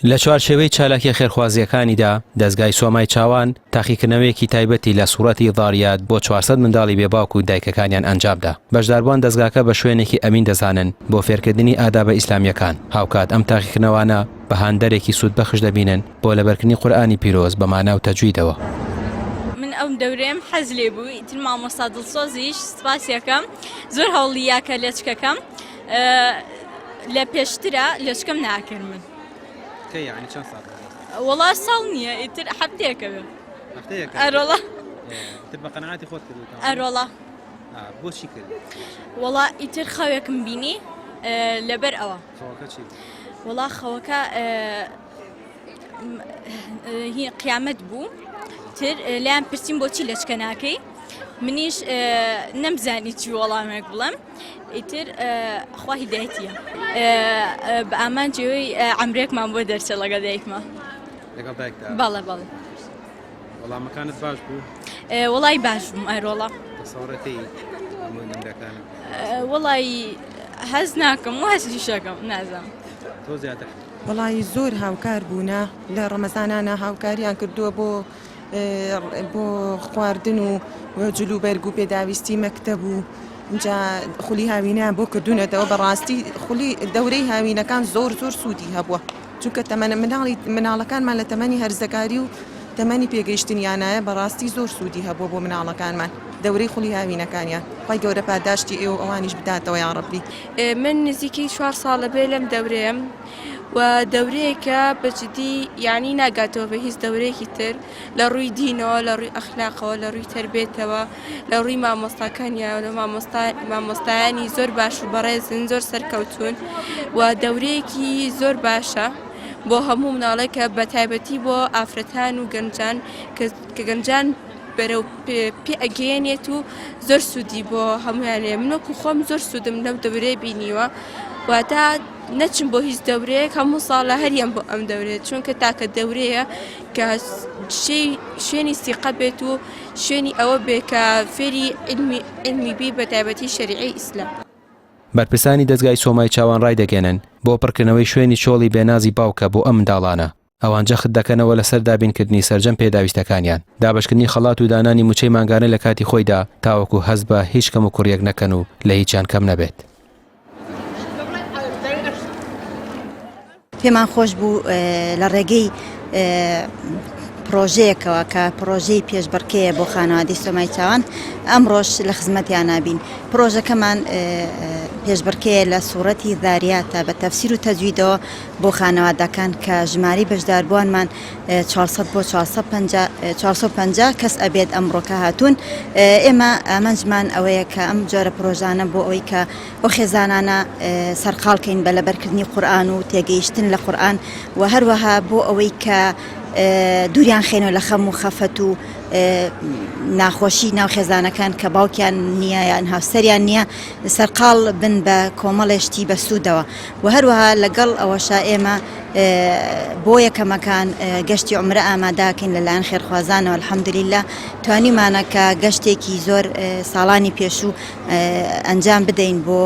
لە چوارچێوەی چالاکی خێرخوازیەکانیدا دەستگای سۆمای چاوان تاقیکردنەوەیەکی تایبەتی لە سوورەتی ضاریات بۆ 400 منداڵی بێباوک و دایکەکانیان ئەنجامدا. بەشداربووان دەستگاکە بە شوێنێکی ئەمین دەزانن بۆ فێرکردنی ئادابە ئیسلامیەکان. هاوکات ئەم تاقیکردنەوانە بە هاندەرێکی سوودبەخش دەبینن بۆ لەبەرکردنی قورئانی پیرۆز بە مانە و تەجویدەوە. من ئەم دەورەیەم حەز لێ بوو ئیتر مامۆستا دڵسۆزیش سپاسیەکەم زۆر هەوڵیاکە لێچکەکەم لە پێشترە لێچکەم ناکرد من. يعني چند ساعة؟ والله صالنية يتر حفتيك به. حفتيك؟ والله. تبقى قناعاتي خود كده. والله. بوش شكل. والله يتر خويك مبيني لبر أوا. خوكا شيء. والله خوكا هي قيامة بو تر لام برسيم بوتشي ليش كناكي منيش نمزاني شو والله ما يقولم. يتر أخوة هدايتيا بأمان جوي عمرك ما بدر شلا قديك ما قديك بالله بالله والله ما كانت باش بو والله باش بو والله تصورتي من كان والله هزناكم وهزيشكم نازم تو زيادة والله زور هاوکار بوونا لە ڕەمەزانانە هاوکاریان کردووە بۆ خواردن و جلوبەرگ و پێداویستی مەکتەب و اینجا خولی هاوینیان بۆ کردوونەتەوە بەڕاستی خولی دەورەی هاوینەکان زۆر سوودی هەبووە چونکە مناڵەکانمان لە تەمەنی هەرزەکاری و تەمەنی پێگەیشتنیانایە بەڕاستی زۆر سوودی هەبووە بۆ مناڵەکانمان دەورەی خولی هاوینەکانیان خی گەورە پاداشتی ئێوە ئەوانیش بداتەوە یا ڕەبی. من نزیکی 4 ساڵە بێ لەم دەورەیەم و دەورەیەکە بەجددی یعنی ناگاتەوە بە هیچ دەورەیەکی تر لە ڕووی دینەوە لە ڕووی ئەخلاقەوە لە ڕووی تربێتەوە لە ڕووی مامۆستاکانیان لە مامۆستایانی زۆر باش و بەڕێزن زۆر سەرکەوتون و دەورەیەکی زۆر باشە بۆ هەموو مناڵێکە بە تایبەتی بۆ ئافرەتان و گەنجان کە گەنجان بەرەو پێ ئەگەیەنێت و زۆر سوودی بۆ هەمویانێ منوەکو خۆم زۆر سوودم لەم دەورەیە بینیوە واتە نەچم بۆ هیچ دەورەیەک هەموو ساڵە هەریان بۆ ئەم دەورێت چونکە تاکە دەورەیە کە شوێنی سیقە بێت و شوێنی ئەوە بێ کە فێری علمی بی بە تایبەتی شەریعەی ئیسلام. بەرپرسانی دەستگای سۆمای چاوان ڕای دەگەێنن بۆ پڕکردنەوەی شوێنی چۆڵی بێنازی باوکە بۆ ئەم منداڵانە ئەوانجە خت دەکەنەوە لەسەر دابینکردنی سەرجەم پێداویستەکانیان دابشکردنی خەڵات و دانانی موچەی مانگانە لە کاتی خۆیدا تاوەکو هەز بە هیچ کەم و کوڕیەک نەکەن و لە هیچیان کەم نەبێت. پێمان خۆش بوو لە ڕێگەی پرۆژەیەکەوە کە پرۆژەی پێشبڕکێیە بۆ خانەوادەی سۆمای چاوان ئەمڕۆژ لە خزمەتیان نابین. پرۆژەکەمان پێشبڕکێیە لە سوورەتی ذاریاتە بە تەفسیر و تەجویدەوە بۆ خانەوادەکان کە ژماری بەشداربووانمان 400 بۆ 450 کەس ئەبێت ئەمڕۆکە هاتوون. ئێمە ئامانجمان ئەوەیە کە ئەم جۆرە پرۆژانە بۆ ئەوەی کە بۆ خێزانانە سەرقاڵکەین بە لەبەرکردنی قورئان و تێگەیشتن لە قورئان و هەروەها بۆ ئەوەی کە دووریان خێنەوە لە خەم و خەفەت و ناخۆشی ناو خێزانەکان کە باوکیان نییە یان هاوسەریان نییە سەرقاڵ بن بە کۆمەڵێشتی بە سوودەوە و هەروەها لەگەڵ ئەوەشا ئێمە بۆ یەکەمەکان گەشتی عومرە ئاماداکەین لەلایەن خێرخوازانەوە الحەمدولیلا توانیمانە کە گەشتێکی زۆر ساڵانی پێشوو ئەنجام بدەین بۆ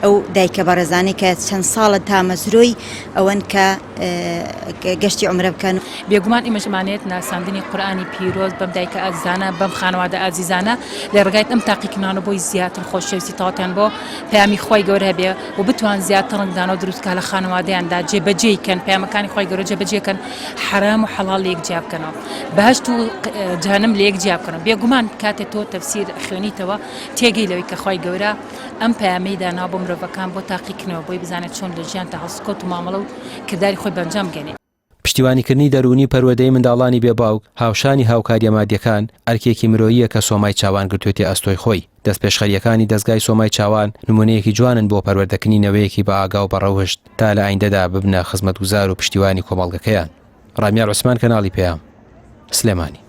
ئەو دایکە بەڕێزانەی کە چەند ساڵە تامەزرۆی ئەوەن کە گەشتی عومرە بکەن. بێگومان ئیمەژمانێت ناساندنی قورئانی پیرۆز بەم دایکە ئازیزانە بەم خانەوادە ئازیزانە لە ڕێگای ئەم تاقیکردنانە بۆی زیاتر خۆشەویستی تەواوەتیان بۆ پەیامی خۆی گەورە هەبێ و بتوان زیاتر ڕنگدانەوە دروستکە لە خانەوادەیاندا جێبەجێکەن پەیامەکانی خۆی گەورە جێبەجێکەن حرام و حەڵاڵ لە یەکجیا بکەنەوە بەهەشت و جەهەنەم لە یەکجیا بکەنەوە. بێگومان کاتێک تۆ تەفسیر خوێنیتەوە تێگەی لەوەی کە خۆی گەورە ئەم پەیامەی دانا بۆ مرۆڤەکان بۆ تاقیکردنەوە بۆی بزانێت چۆن لە ژیان تا هەڵسکۆت و مامەڵە و کردداری خۆی بەنجام بگەنێت. پشتیوانیکردنی دەرونی پەروەدەی منداڵانی بێباوک هاوشانی هاوکاریە مادیەکان ئەرکێکی مرۆییە کە سۆمای چاوان گرتوێتی ئەستۆی خۆی. دەست پێشخەریەکانی دەستگای سۆمای چاوان نمونەیەکی جوانن بۆ پەروەردەکردنی نەوەیەکی بە ئاگا و بەڕەوشت تا لە ئایندەدا ببنە خزمەتگوزار و پشتیوانی کۆمەڵگەکەیان. ڕامیار عوسمان کەناڵی پێیام سلێمانی.